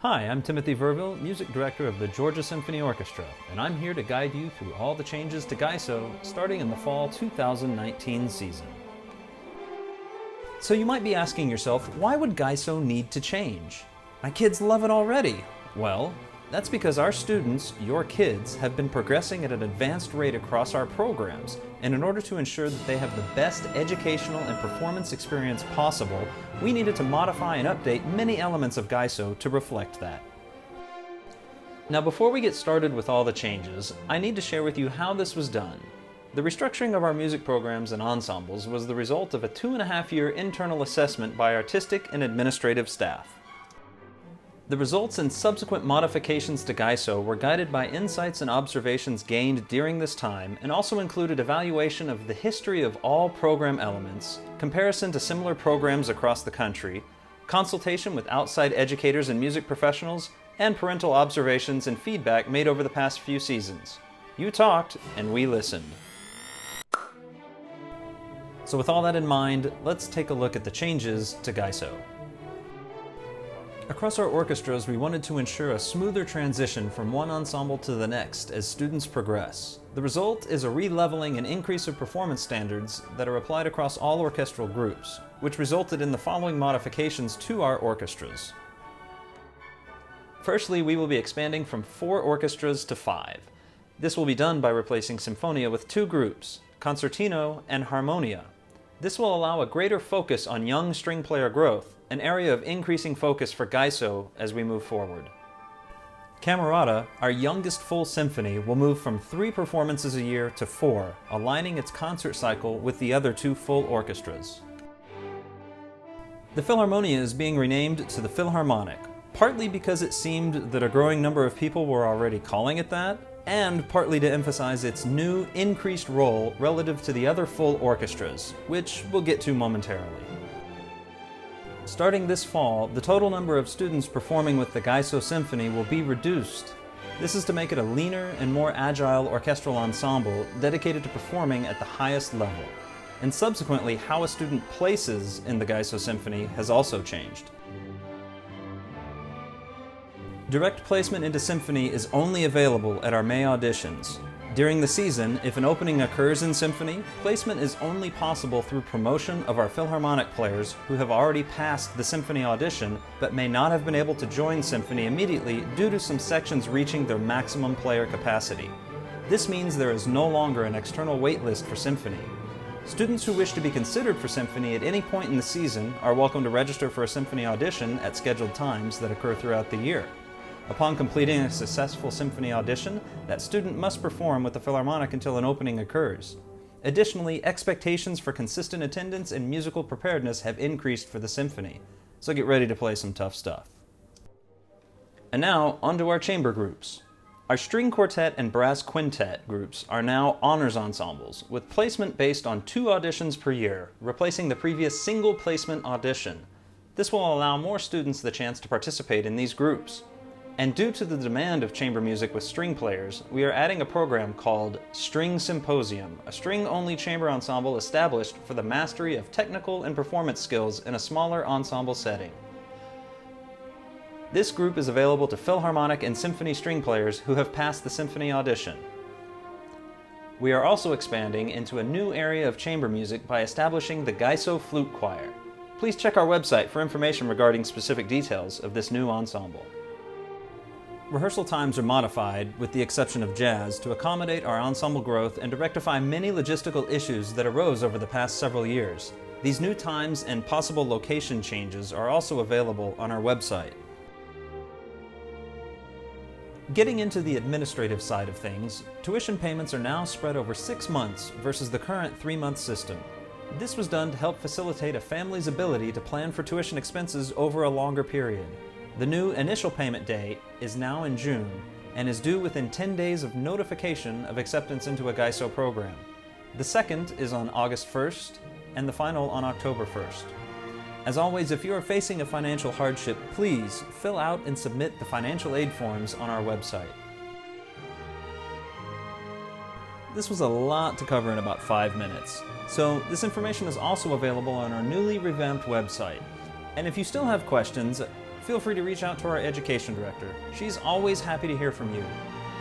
Hi, I'm Timothy Verville, Music Director of the Georgia Symphony Orchestra, and I'm here to guide you through all the changes to GYSO starting in the fall 2019 season. So you might be asking yourself, why would GYSO need to change? My kids love it already. Well, that's because our students, your kids, have been progressing at an advanced rate across our programs, and in order to ensure that they have the best educational and performance experience possible, we needed to modify and update many elements of GYSO to reflect that. Now before we get started with all the changes, I need to share with you how this was done. The restructuring of our music programs and ensembles was the result of a 2.5-year internal assessment by artistic and administrative staff. The results and subsequent modifications to GYSO were guided by insights and observations gained during this time and also included evaluation of the history of all program elements, comparison to similar programs across the country, consultation with outside educators and music professionals, and parental observations and feedback made over the past few seasons. You talked, and we listened. So with all that in mind, let's take a look at the changes to GYSO. Across our orchestras, we wanted to ensure a smoother transition from one ensemble to the next as students progress. The result is a re-leveling and increase of performance standards that are applied across all orchestral groups, which resulted in the following modifications to our orchestras. Firstly, we will be expanding from 4 orchestras to 5. This will be done by replacing Symphonia with 2 groups, Concertino and Harmonia. This will allow a greater focus on young string player growth, an area of increasing focus for GYSO as we move forward. Camerata, our youngest full symphony, will move from 3 performances a year to 4, aligning its concert cycle with the other 2 full orchestras. The Philharmonia is being renamed to the Philharmonic, partly because it seemed that a growing number of people were already calling it that, and partly to emphasize its new, increased role relative to the other full orchestras, which we'll get to momentarily. Starting this fall, the total number of students performing with the GYSO Symphony will be reduced. This is to make it a leaner and more agile orchestral ensemble dedicated to performing at the highest level. And subsequently, how a student places in the GYSO Symphony has also changed. Direct placement into symphony is only available at our May auditions. During the season, if an opening occurs in symphony, placement is only possible through promotion of our Philharmonic players who have already passed the symphony audition but may not have been able to join symphony immediately due to some sections reaching their maximum player capacity. This means there is no longer an external waitlist for symphony. Students who wish to be considered for symphony at any point in the season are welcome to register for a symphony audition at scheduled times that occur throughout the year. Upon completing a successful symphony audition, that student must perform with the Philharmonic until an opening occurs. Additionally, expectations for consistent attendance and musical preparedness have increased for the symphony, so get ready to play some tough stuff. And now, onto our chamber groups. Our string quartet and brass quintet groups are now honors ensembles, with placement based on 2 auditions per year, replacing the previous single placement audition. This will allow more students the chance to participate in these groups. And due to the demand of chamber music with string players, we are adding a program called String Symposium, a string-only chamber ensemble established for the mastery of technical and performance skills in a smaller ensemble setting. This group is available to Philharmonic and symphony string players who have passed the symphony audition. We are also expanding into a new area of chamber music by establishing the GYSO Flute Choir. Please check our website for information regarding specific details of this new ensemble. Rehearsal times are modified, with the exception of jazz, to accommodate our ensemble growth and to rectify many logistical issues that arose over the past several years. These new times and possible location changes are also available on our website. Getting into the administrative side of things, tuition payments are now spread over 6 months versus the current 3-month system. This was done to help facilitate a family's ability to plan for tuition expenses over a longer period. The new initial payment date is now in June and is due within 10 days of notification of acceptance into a GYSO program. The second is on August 1st and the final on October 1st. As always, if you are facing a financial hardship, please fill out and submit the financial aid forms on our website. This was a lot to cover in about 5 minutes, so this information is also available on our newly revamped website. And if you still have questions, feel free to reach out to our education director. She's always happy to hear from you,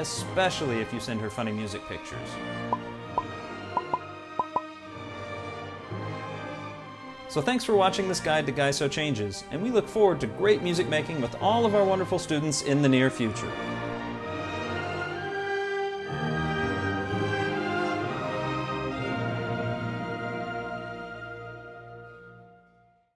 especially if you send her funny music pictures. So thanks for watching this guide to GYSO changes, and we look forward to great music making with all of our wonderful students in the near future.